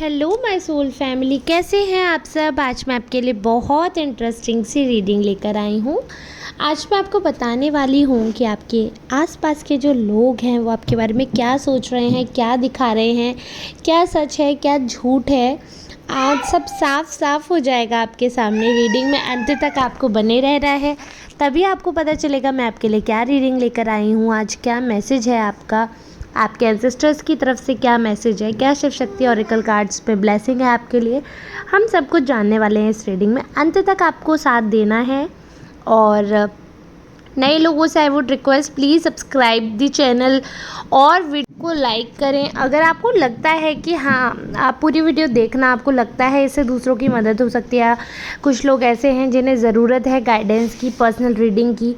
Hello my soul family, कैसे हैं आप सब। आज मैं आपके लिए बहुत इंटरेस्टिंग सी रीडिंग लेकर आई हूँ। आज मैं आपको बताने वाली हूँ कि आपके आसपास के जो लोग हैं वो आपके बारे में क्या सोच रहे हैं, क्या दिखा रहे हैं, क्या सच है क्या झूठ है। आज सब साफ साफ हो जाएगा आपके सामने। रीडिंग में अंत तक आपको बने रहना है, तभी आपको पता चलेगा मैं आपके लिए क्या रीडिंग लेकर आई हूँ। आज क्या मैसेज है आपका, आपके एंसेस्टर्स की तरफ से क्या मैसेज है, क्या शिव शक्ति ऑरेकल कार्ड्स पे ब्लेसिंग है आपके लिए। हम सब कुछ जानने वाले हैं इस रीडिंग में। अंत तक आपको साथ देना है। और नए लोगों से I would request, please subscribe the channel और वीडियो को लाइक करें। अगर आपको लगता है कि हाँ, आप पूरी वीडियो देखना, आपको लगता है इससे दूसरों की मदद हो सकती है, कुछ लोग ऐसे हैं जिन्हें ज़रूरत है गाइडेंस की, पर्सनल रीडिंग की,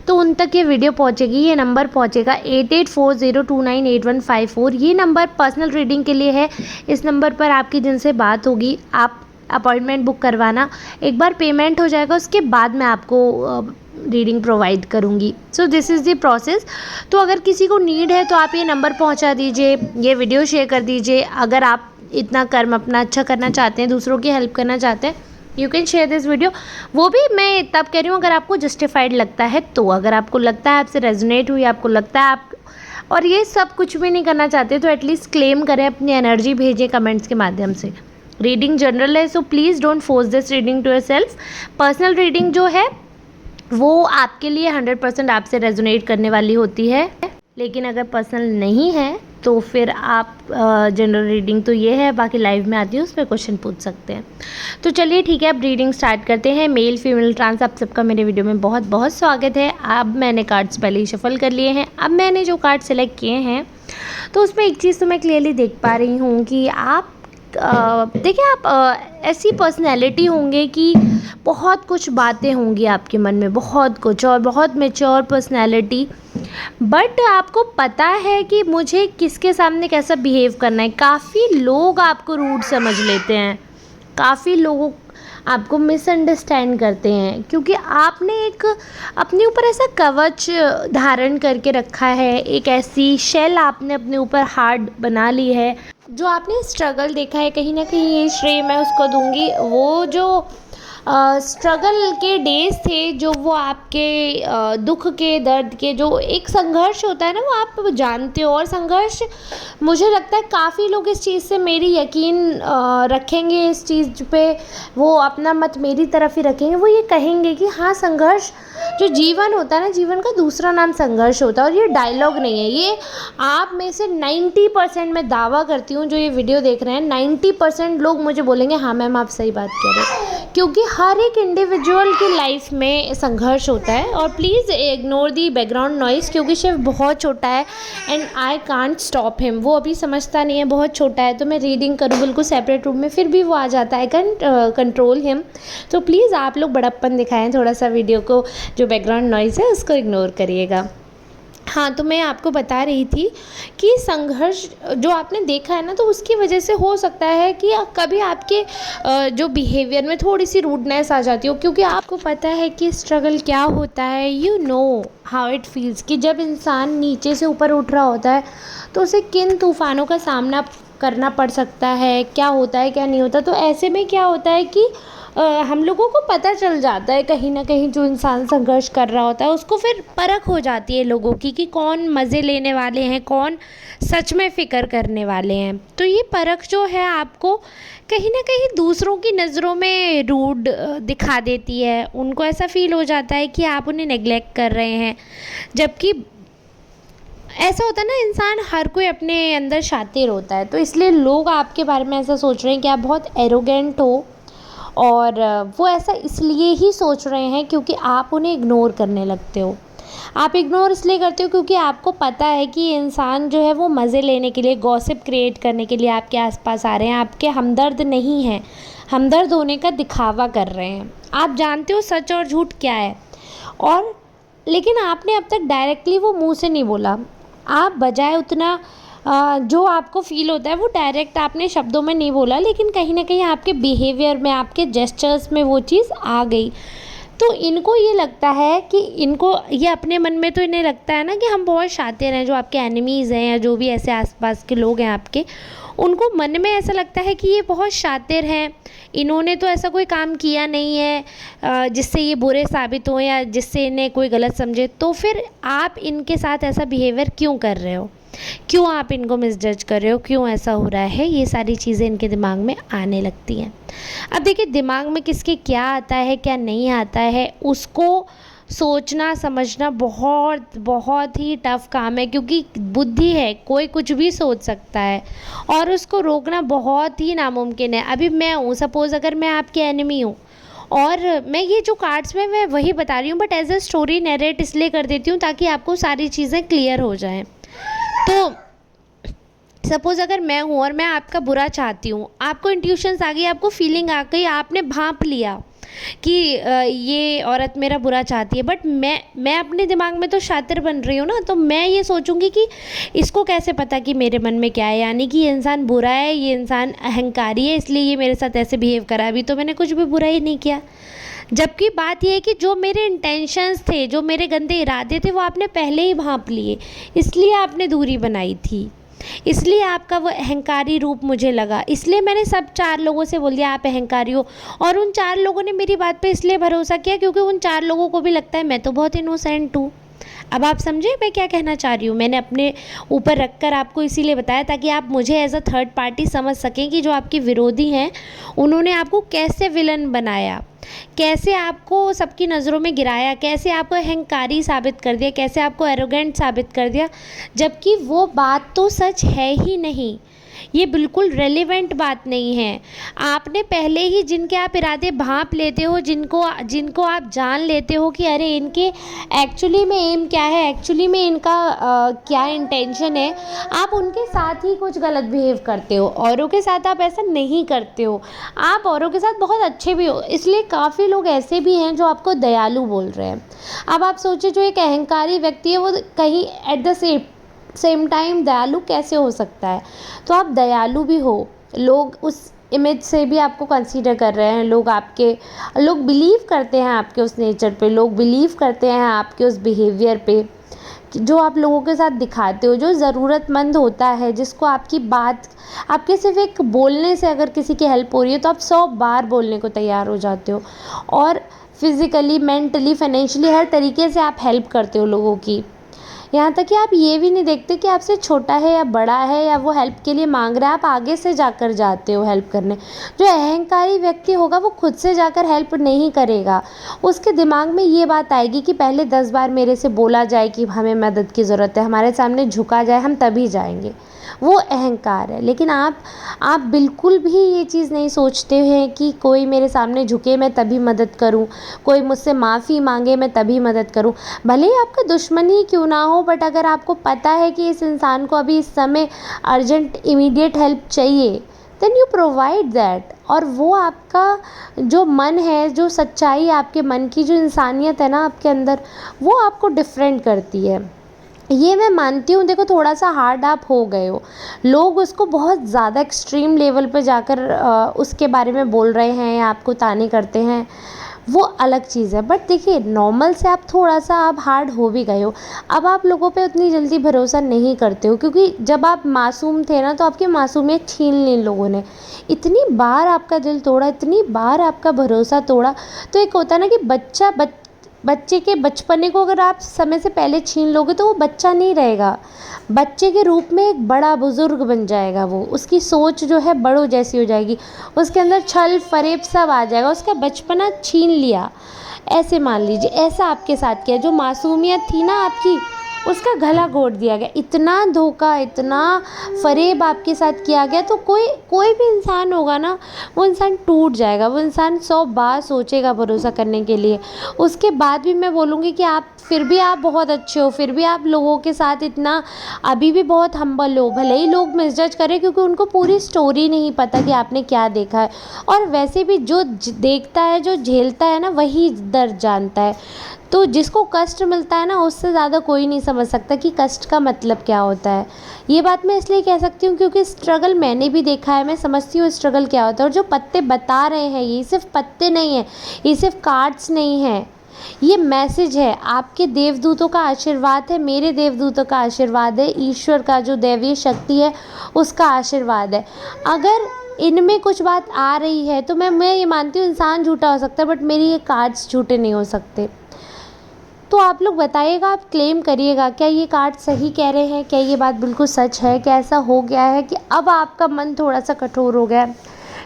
तो उन तक ये वीडियो पहुंचेगी। ये नंबर पहुंचेगा 8840298154। ये नंबर पर्सनल रीडिंग के लिए है। इस नंबर पर आपकी जिनसे बात होगी, आप अपॉइंटमेंट बुक करवाना। एक बार पेमेंट हो जाएगा उसके बाद मैं आपको रीडिंग प्रोवाइड करूँगी। So this is the process. तो अगर किसी को नीड है तो आप ये नंबर पहुंचा दीजिए, ये वीडियो शेयर कर दीजिए। अगर आप इतना कर्म अपना अच्छा करना चाहते हैं, दूसरों की हेल्प करना चाहते हैं, you can share this video. वो भी मैं तब कह रही हूँ अगर आपको जस्टिफाइड लगता है तो। अगर आपको लगता है, आपसे रेजोनेट हुई, आपको लगता है आप और ये सब कुछ भी नहीं करना चाहते, तो एटलीस्ट क्लेम करें, अपनी एनर्जी भेजें कमेंट्स के माध्यम से। रीडिंग जनरल है, so please don't force this reading to yourself. Personal reading जो है वो आपके लिए 100% आपसे रेजोनेट करने वाली होती है। लेकिन अगर पर्सनल नहीं है तो फिर आप जनरल रीडिंग तो ये है, बाकी लाइव में आती है, उस पर क्वेश्चन पूछ सकते हैं। तो चलिए ठीक है, अब रीडिंग स्टार्ट करते हैं। मेल फीमेल ट्रांस आप सबका मेरे वीडियो में बहुत बहुत स्वागत है। अब मैंने कार्ड्स पहले ही शफल कर लिए हैं। अब मैंने जो कार्ड सेलेक्ट किए हैं तो उसमें एक चीज़ तो मैं क्लियरली देख पा रही हूँ कि आप देखिए, आप ऐसी पर्सनैलिटी होंगे कि बहुत कुछ बातें होंगी आपके मन में, बहुत कुछ, और बहुत मैच्योर पर्सनैलिटी। बट आपको पता है कि मुझे किसके सामने कैसा बिहेव करना है। काफ़ी लोग आपको रूड समझ लेते हैं, काफ़ी लोग आपको मिसअंडरस्टैंड करते हैं, क्योंकि आपने एक अपने ऊपर ऐसा कवच धारण करके रखा है, एक ऐसी शेल आपने अपने ऊपर हार्ड बना ली है। जो आपने स्ट्रगल देखा है, कहीं ना कहीं ये श्रेय मैं उसको दूंगी। वो जो स्ट्रगल के डेज थे, जो वो आपके दुख के, दर्द के, जो एक संघर्ष होता है ना, वो आप जानते हो। और संघर्ष, मुझे लगता है काफ़ी लोग इस चीज़ से मेरी यकीन रखेंगे, इस चीज़ पे वो अपना मत मेरी तरफ ही रखेंगे। वो ये कहेंगे कि हाँ, संघर्ष जो जीवन होता है ना, जीवन का दूसरा नाम संघर्ष होता है। और ये डायलॉग नहीं है, ये आप में से 90% मैं दावा करती हूँ जो ये वीडियो देख रहे हैं, 90% लोग मुझे बोलेंगे हाँ मैम आप सही बात कह रहे हैं। क्योंकि हर एक इंडिविजुअल की लाइफ में संघर्ष होता है। और please ignore the background noise, क्योंकि शिव बहुत छोटा है and I can't stop him. वो अभी समझता नहीं है, बहुत छोटा है, तो मैं रीडिंग करूँ बिल्कुल सेपरेट रूम में फिर भी वो आ जाता है। Can control him. तो प्लीज़ आप लोग बड़प्पन दिखाएं थोड़ा सा, वीडियो को जो बैकग्राउंड नॉइज़ है उसको इग्नोर करिएगा। हाँ, तो मैं आपको बता रही थी कि संघर्ष जो आपने देखा है ना, तो उसकी वजह से हो सकता है कि कभी आपके जो बिहेवियर में थोड़ी सी रूडनेस आ जाती हो, क्योंकि आपको पता है कि स्ट्रगल क्या होता है। You know how it feels कि जब इंसान नीचे से ऊपर उठ रहा होता है तो उसे किन तूफ़ानों का सामना करना पड़ सकता है, क्या होता है क्या नहीं होता। तो ऐसे में क्या होता है कि हम लोगों को पता चल जाता है कहीं ना कहीं, जो इंसान संघर्ष कर रहा होता है उसको फिर परख हो जाती है लोगों की कि कौन मज़े लेने वाले हैं, कौन सच में फ़िक्र करने वाले हैं। तो ये परख जो है आपको कहीं ना कहीं दूसरों की नज़रों में रूड दिखा देती है। उनको ऐसा फील हो जाता है कि आप उन्हें नेग्लेक्ट कर रहे हैं, जबकि ऐसा होता है ना, इंसान हर कोई अपने अंदर शातिर होता है। तो इसलिए लोग आपके बारे में ऐसा सोच रहे हैं कि आप बहुत एरोगेंट हो, और वो ऐसा इसलिए ही सोच रहे हैं क्योंकि आप उन्हें इग्नोर करने लगते हो। आप इग्नोर इसलिए करते हो क्योंकि आपको पता है कि इंसान जो है वो मज़े लेने के लिए, गॉसिप क्रिएट करने के लिए आपके आसपास आ रहे हैं, आपके हमदर्द नहीं हैं, हमदर्द होने का दिखावा कर रहे हैं। आप जानते हो सच और झूठ क्या है, और लेकिन आपने अब तक डायरेक्टली वो मुंह से नहीं बोला। आप बजाय उतना जो आपको फ़ील होता है वो डायरेक्ट आपने शब्दों में नहीं बोला, लेकिन कहीं ना कहीं आपके बिहेवियर में, आपके जेस्चर्स में वो चीज़ आ गई। तो इनको ये लगता है कि इनको ये अपने मन में, तो इन्हें लगता है ना कि हम बहुत शातिर हैं। जो आपके एनिमीज़ हैं या जो भी ऐसे आसपास के लोग हैं आपके, उनको मन में ऐसा लगता है कि ये बहुत शातिर हैं, इन्होंने तो ऐसा कोई काम किया नहीं है जिससे ये बुरे साबित हों या जिससे इन्हें कोई गलत समझे, तो फिर आप इनके साथ ऐसा बिहेवियर क्यों कर रहे हो, क्यों आप इनको मिसजज कर रहे हो, क्यों ऐसा हो रहा है, ये सारी चीज़ें इनके दिमाग में आने लगती हैं। अब देखिए, दिमाग में किसके क्या आता है क्या नहीं आता है, उसको सोचना समझना बहुत बहुत ही टफ़ काम है, क्योंकि बुद्धि है, कोई कुछ भी सोच सकता है और उसको रोकना बहुत ही नामुमकिन है। अभी मैं हूँ, सपोज़ अगर मैं आपकी एनिमी हूँ और मैं ये जो कार्ड्स में मैं वही बता रही हूँ, but as a story narrate इसलिए कर देती हूँ ताकि आपको सारी चीज़ें क्लियर हो जाएं। तो सपोज़ अगर मैं हूँ और मैं आपका बुरा चाहती हूँ, आपको इंट्यूशंस आ गई, आपको फीलिंग आ गई, आपने भांप लिया कि ये औरत मेरा बुरा चाहती है, बट मैं अपने दिमाग में तो शातिर बन रही हूँ ना, तो मैं ये सोचूंगी कि इसको कैसे पता कि मेरे मन में क्या है, यानी कि ये इंसान बुरा है, ये इंसान अहंकारी है, इसलिए ये मेरे साथ ऐसे बिहेव करा। अभी तो मैंने कुछ भी बुरा ही नहीं किया। जबकि बात यह है कि जो मेरे इंटेंशंस थे, जो मेरे गंदे इरादे थे, वो आपने पहले ही भांप लिए, इसलिए आपने दूरी बनाई थी, इसलिए आपका वो अहंकारी रूप मुझे लगा, इसलिए मैंने सब 4 लोगों से बोल दिया आप अहंकारी हो। और उन 4 लोगों ने मेरी बात पे इसलिए भरोसा किया क्योंकि उन 4 लोगों को भी लगता है मैं तो बहुत इनोसेंट हूँ। अब आप समझे मैं क्या कहना चाह रही हूँ। मैंने अपने ऊपर रखकर आपको इसीलिए बताया ताकि आप मुझे एज अ थर्ड पार्टी समझ सकें कि जो आपके विरोधी हैं उन्होंने आपको कैसे विलन बनाया, कैसे आपको सबकी नज़रों में गिराया, कैसे आपको अहंकारी साबित कर दिया, कैसे आपको एरोगेंट साबित कर दिया, जबकि वो बात तो सच है ही नहीं, ये बिल्कुल रेलेवेंट बात नहीं है। आपने पहले ही जिनके आप इरादे भांप लेते हो, जिनको आप जान लेते हो कि अरे इनके एक्चुअली में एम क्या है, एक्चुअली में इनका क्या इंटेंशन है, आप उनके साथ ही कुछ गलत बिहेव करते हो। औरों के साथ आप ऐसा नहीं करते हो, आप औरों के साथ बहुत अच्छे भी हो। इसलिए काफ़ी लोग ऐसे भी हैं जो आपको दयालु बोल रहे हैं। अब आप सोचिए, जो एक अहंकारी व्यक्ति है वो कहीं एट द सेम टाइम दयालु कैसे हो सकता है। तो आप दयालु भी हो, लोग उस इमेज से भी आपको कंसीडर कर रहे हैं, लोग बिलीव करते हैं आपके उस नेचर पे, लोग बिलीव करते हैं आपके उस बिहेवियर पे जो आप लोगों के साथ दिखाते हो। जो ज़रूरतमंद होता है, जिसको आपकी बात, आपके सिर्फ एक बोलने से अगर किसी की हेल्प हो रही है तो आप 100 बार बोलने को तैयार हो जाते हो, और फिज़िकली, मेंटली, फाइनेंशियली हर तरीके से आप हेल्प करते हो लोगों की। यहाँ तक कि आप ये भी नहीं देखते कि आपसे छोटा है या बड़ा है या वो हेल्प के लिए मांग रहा है, आप आगे से जाकर जाते हो हेल्प करने। जो अहंकारी व्यक्ति होगा वो खुद से जाकर हेल्प नहीं करेगा, उसके दिमाग में ये बात आएगी कि पहले 10 बार मेरे से बोला जाए कि हमें मदद की ज़रूरत है, हमारे सामने झुका जाए, हम तभी जाएंगे। वो अहंकार है। लेकिन आप बिल्कुल भी ये चीज़ नहीं सोचते हैं कि कोई मेरे सामने झुके मैं तभी मदद करूं, कोई मुझसे माफ़ी मांगे मैं तभी मदद करूं। भले ही आपका दुश्मन ही क्यों ना हो, बट अगर आपको पता है कि इस इंसान को अभी इस समय अर्जेंट इमीडिएट हेल्प चाहिए, देन यू प्रोवाइड दैट। और वो आपका जो मन है, जो सच्चाई आपके मन की, जो इंसानियत है ना आपके अंदर, वो आपको डिफरेंट करती है। ये मैं मानती हूँ। देखो, थोड़ा सा हार्ड आप हो गए हो, लोग उसको बहुत ज़्यादा एक्सट्रीम लेवल पे जाकर उसके बारे में बोल रहे हैं या आपको ताने करते हैं, वो अलग चीज़ है। बट देखिए, नॉर्मल से आप थोड़ा सा आप हार्ड हो भी गए हो। अब आप लोगों पे उतनी जल्दी भरोसा नहीं करते हो, क्योंकि जब आप मासूम थे ना तो आपकी मासूमियत छीन ली लोगों ने। इतनी बार आपका दिल तोड़ा, इतनी बार आपका भरोसा तोड़ा। तो एक होता है ना कि बच्चे के बचपने को अगर आप समय से पहले छीन लोगे तो वो बच्चा नहीं रहेगा, बच्चे के रूप में एक बड़ा बुजुर्ग बन जाएगा। वो, उसकी सोच जो है बड़ों जैसी हो जाएगी, उसके अंदर छल फरेब सब आ जाएगा, उसका बचपना छीन लिया। ऐसे मान लीजिए, ऐसा आपके साथ किया। जो मासूमियत थी ना आपकी, उसका गला घोट दिया गया। इतना धोखा, इतना फरेब आपके साथ किया गया। तो कोई भी इंसान होगा ना, वो इंसान टूट जाएगा, वो इंसान 100 बार सोचेगा भरोसा करने के लिए। उसके बाद भी मैं बोलूँगी कि फिर भी आप बहुत अच्छे हो, फिर भी आप लोगों के साथ इतना अभी भी बहुत हम्बल हो। भले ही लोग मिसजज करें, क्योंकि उनको पूरी स्टोरी नहीं पता कि आपने क्या देखा है। और वैसे भी जो देखता है, जो झेलता है ना, वही दर्द जानता है। तो जिसको कष्ट मिलता है ना, उससे ज़्यादा कोई नहीं समझ सकता कि कष्ट का मतलब क्या होता है। ये बात मैं इसलिए कह सकती हूँ क्योंकि स्ट्रगल मैंने भी देखा है, मैं समझती हूँ स्ट्रगल क्या होता है। और जो पत्ते बता रहे हैं, ये सिर्फ पत्ते नहीं हैं, ये सिर्फ कार्ड्स नहीं हैं, ये मैसेज है, आपके देवदूतों का आशीर्वाद है, मेरे देवदूतों का आशीर्वाद है, ईश्वर का जो दैवीय शक्ति है उसका आशीर्वाद है। अगर इनमें कुछ बात आ रही है तो मैं ये मानती हूँ इंसान झूठा हो सकता है, बट मेरी ये कार्ड्स झूठे नहीं हो सकते। तो आप लोग बताइएगा, आप क्लेम करिएगा, क्या ये कार्ड सही कह रहे हैं, क्या ये बात बिल्कुल सच है, क्या ऐसा हो गया है कि अब आपका मन थोड़ा सा कठोर हो गया है।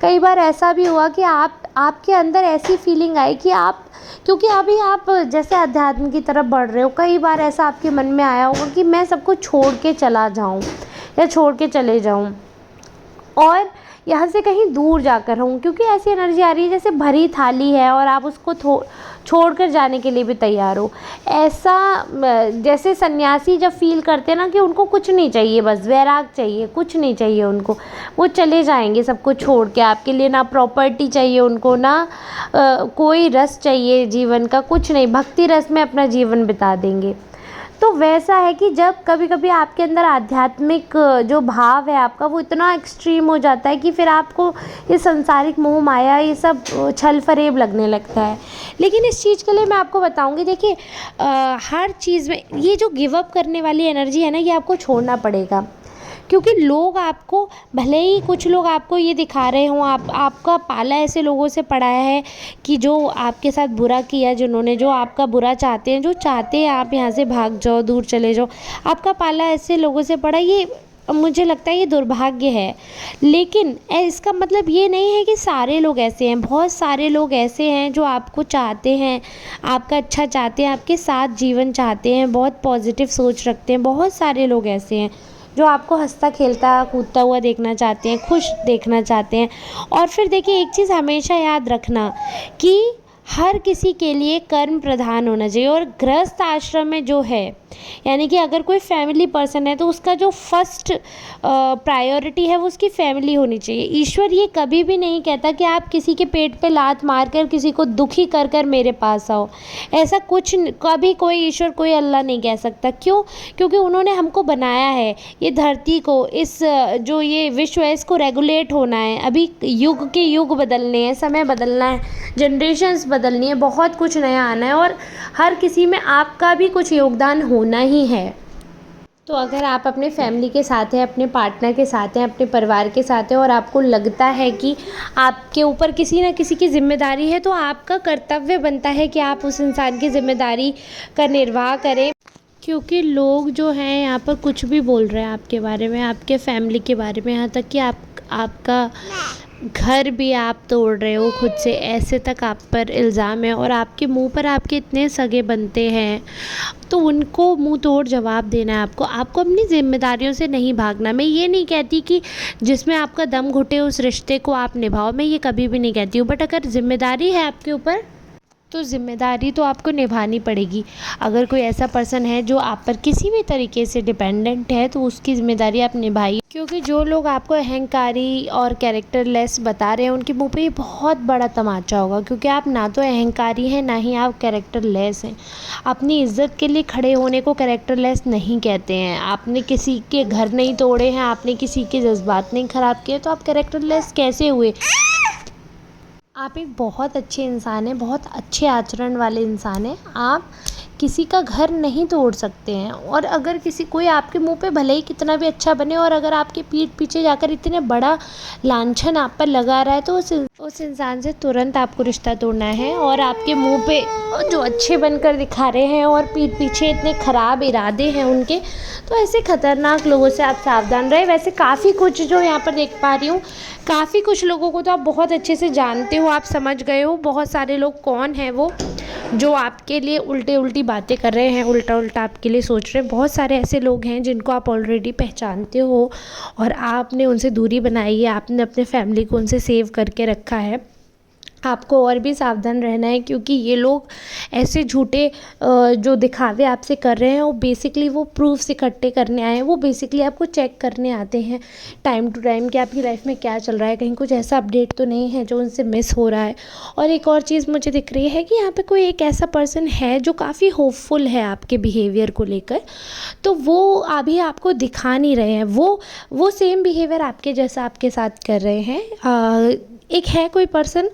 कई बार ऐसा भी हुआ कि आपके अंदर ऐसी फीलिंग आई कि आप, क्योंकि अभी आप जैसे अध्यात्म की तरफ बढ़ रहे हो, कई बार ऐसा आपके मन में आया होगा कि मैं सब कुछ छोड़ के चला जाऊं या छोड़ के चले जाऊं और यहाँ से कहीं दूर जाकर रहूं, क्योंकि ऐसी एनर्जी आ रही है जैसे भरी थाली है और आप उसको छोड़कर जाने के लिए भी तैयार हो। ऐसा जैसे सन्यासी जब फील करते हैं ना कि उनको कुछ नहीं चाहिए, बस वैराग चाहिए, कुछ नहीं चाहिए उनको, वो चले जाएंगे सब कुछ छोड़ के आपके लिए। ना प्रॉपर्टी चाहिए उनको, ना कोई रस चाहिए जीवन का, कुछ नहीं, भक्ति रस में अपना जीवन बिता देंगे। तो वैसा है कि जब कभी कभी आपके अंदर आध्यात्मिक जो भाव है आपका वो इतना एक्सट्रीम हो जाता है कि फिर आपको ये संसारिक मोह माया ये सब छल फरेब लगने लगता है। लेकिन इस चीज़ के लिए मैं आपको बताऊंगी, देखिए हर चीज़ में ये जो गिव अप करने वाली एनर्जी है ना, ये आपको छोड़ना पड़ेगा। क्योंकि लोग आपको, भले ही कुछ लोग आपको ये दिखा रहे हों, आपका पाला ऐसे लोगों से पड़ा है कि जो आपके साथ बुरा किया, जिन्होंने, जो आपका बुरा चाहते हैं, जो चाहते हैं आप यहाँ से भाग जाओ, दूर चले जाओ, आपका पाला ऐसे लोगों से पड़ा, ये मुझे लगता है ये दुर्भाग्य है। लेकिन इसका मतलब ये नहीं है कि सारे लोग ऐसे हैं। बहुत सारे लोग ऐसे हैं जो आपको चाहते हैं, आपका अच्छा चाहते हैं, आपके साथ जीवन चाहते हैं, बहुत पॉजिटिव सोच रखते हैं। बहुत सारे लोग ऐसे हैं जो आपको हंसता खेलता कूदता हुआ देखना चाहते हैं, खुश देखना चाहते हैं। और फिर देखिए एक चीज़ हमेशा याद रखना कि हर किसी के लिए कर्म प्रधान होना चाहिए। और गृहस्थ आश्रम में जो है, यानी कि अगर कोई फैमिली पर्सन है तो उसका जो फर्स्ट प्रायोरिटी है वो उसकी फैमिली होनी चाहिए। ईश्वर ये कभी भी नहीं कहता कि आप किसी के पेट पे लात मारकर किसी को दुखी कर कर मेरे पास आओ। ऐसा कुछ कभी कोई ईश्वर, कोई अल्लाह नहीं कह सकता। क्यों? क्योंकि उन्होंने हमको बनाया है, ये धरती को, इस जो ये विश्व है इसको रेगुलेट होना है। अभी युग के युग बदलने हैं, समय बदलना है, जनरेशन्स बदलनी है, बहुत कुछ नया आना है और हर किसी में आपका भी कुछ योगदान होना ही है। तो अगर आप अपने फैमिली के साथ हैं, अपने पार्टनर के साथ हैं, अपने परिवार के साथ हैं और आपको लगता है कि आपके ऊपर किसी न किसी की ज़िम्मेदारी है, तो आपका कर्तव्य बनता है कि आप उस इंसान की ज़िम्मेदारी का निर्वाह करें। क्योंकि लोग जो हैं यहाँ पर कुछ भी बोल रहे हैं आपके बारे में, आपके फैमिली के बारे में, यहाँ तक कि आपका घर भी आप तोड़ रहे हो खुद से, ऐसे तक आप पर इल्ज़ाम है। और आपके मुंह पर आपके इतने सगे बनते हैं तो उनको मुंह तोड़ जवाब देना है आपको। आपको अपनी ज़िम्मेदारियों से नहीं भागना। मैं ये नहीं कहती कि जिसमें आपका दम घुटे उस रिश्ते को आप निभाओ, मैं ये कभी भी नहीं कहती हूँ। बट अगर ज़िम्मेदारी है आपके ऊपर तो ज़िम्मेदारी तो आपको निभानी पड़ेगी। अगर कोई ऐसा पर्सन है जो आप पर किसी भी तरीके से डिपेंडेंट है तो उसकी ज़िम्मेदारी आप निभाइए। क्योंकि जो लोग आपको अहंकारी और कैरेक्टरलेस बता रहे हैं उनके मुंह पे ये बहुत बड़ा तमाचा होगा। क्योंकि आप ना तो अहंकारी हैं, ना ही आप कैरेक्टरलेस हैं। अपनी इज्जत के लिए खड़े होने को कैरेक्टरलेस नहीं कहते हैं। आपने किसी के घर नहीं तोड़े हैं, आपने किसी के जज्बात नहीं ख़राब किए, तो आप कैरेक्टरलेस कैसे हुए? आप एक बहुत अच्छे इंसान हैं, बहुत अच्छे आचरण वाले इंसान हैं। आप किसी का घर नहीं तोड़ सकते हैं। और अगर कोई आपके मुंह पे भले ही कितना भी अच्छा बने और अगर आपके पीठ पीछे जाकर इतने बड़ा लांछन आप पर लगा रहा है तो उस इंसान से तुरंत आपको रिश्ता तोड़ना है। और आपके मुंह पे जो अच्छे बनकर दिखा रहे हैं और पीठ पीछे इतने ख़राब इरादे हैं उनके, तो ऐसे ख़तरनाक लोगों से आप सावधान रहें। वैसे काफ़ी कुछ जो यहाँ पर देख पा रही हूँ, काफ़ी कुछ लोगों को तो आप बहुत अच्छे से जानते हो, आप समझ गए हो। बहुत सारे लोग कौन हैं वो जो आपके लिए उल्टी बातें कर रहे हैं, उल्टा आपके लिए सोच रहे हैं। बहुत सारे ऐसे लोग हैं जिनको आप ऑलरेडी पहचानते हो और आपने उनसे दूरी बनाई है, आपने अपने फैमिली को उनसे सेव करके रखा है। आपको और भी सावधान रहना है क्योंकि ये लोग ऐसे झूठे जो दिखावे आपसे कर रहे हैं वो बेसिकली वो प्रूफ्स इकट्ठे करने आए हैं। वो बेसिकली आपको चेक करने आते हैं टाइम टू टाइम कि आपकी लाइफ में क्या चल रहा है, कहीं कुछ ऐसा अपडेट तो नहीं है जो उनसे मिस हो रहा है। और एक और चीज़ मुझे दिख रही है कि यहाँ पे कोई एक ऐसा पर्सन है जो काफ़ी होपफुल है आपके बिहेवियर को लेकर, तो वो अभी आपको दिखा नहीं रहे हैं। वो सेम बिहेवियर आपके जैसा आपके साथ कर रहे हैं। एक है कोई पर्सन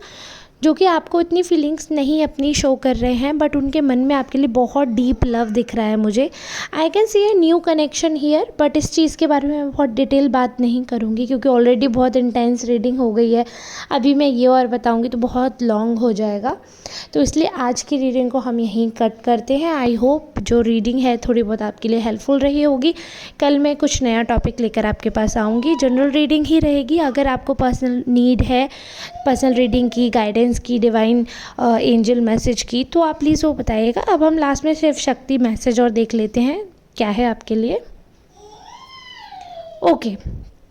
जो कि आपको इतनी फीलिंग्स नहीं अपनी शो कर रहे हैं, बट उनके मन में आपके लिए बहुत डीप लव दिख रहा है मुझे। I can see a new connection here, but इस चीज़ के बारे में मैं बहुत डिटेल बात नहीं करूँगी क्योंकि ऑलरेडी बहुत इंटेंस रीडिंग हो गई है। अभी मैं ये और बताऊँगी तो बहुत लॉन्ग हो जाएगा, तो इसलिए आज की रीडिंग को हम यहीं कट करते हैं। आई होप जो रीडिंग है थोड़ी बहुत आपके लिए हेल्पफुल रही होगी। कल मैं कुछ नया टॉपिक लेकर आपके पास आऊँगी, जनरल रीडिंग ही रहेगी। अगर आपको पर्सनल नीड है पर्सनल रीडिंग की, गाइडेंस की, डिवाइन एंजल मैसेज की, तो आप प्लीज़ वो बताइएगा। अब हम लास्ट में सिर्फ शक्ति मैसेज और देख लेते हैं क्या है आपके लिए। ओके,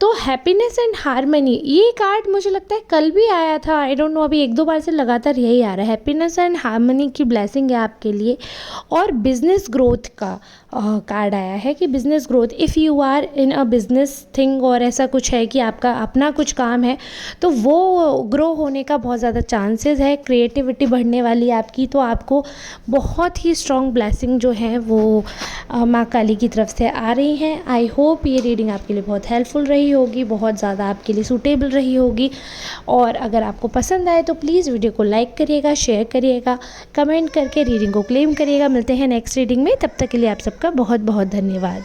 तो हैप्पीनेस एंड हारमनी, ये कार्ड मुझे लगता है कल भी आया था, आई डोंट नो, अभी 1-2 बार से लगातार यही आ रहा है। हैप्पीनेस एंड हारमनी की ब्लेसिंग है आपके लिए। और बिजनेस ग्रोथ का कार्ड आया है कि business growth, if you are in a business thing, और ऐसा कुछ है कि आपका अपना कुछ काम है तो वो ग्रो होने का बहुत ज़्यादा चांसेस है। क्रिएटिविटी बढ़ने वाली आपकी, तो आपको बहुत ही स्ट्रॉन्ग ब्लेसिंग जो है वो माँ काली की तरफ से आ रही हैं। आई होप ये रीडिंग आपके लिए बहुत हेल्पफुल रही होगी, बहुत ज़्यादा आपके लिए सूटेबल रही होगी। और अगर आपको पसंद आए तो प्लीज़ वीडियो को लाइक करिएगा, शेयर करिएगा, कमेंट करके रीडिंग को क्लेम करिएगा। मिलते हैं नेक्स्ट रीडिंग में, तब तक के लिए आप सबका बहुत बहुत धन्यवाद।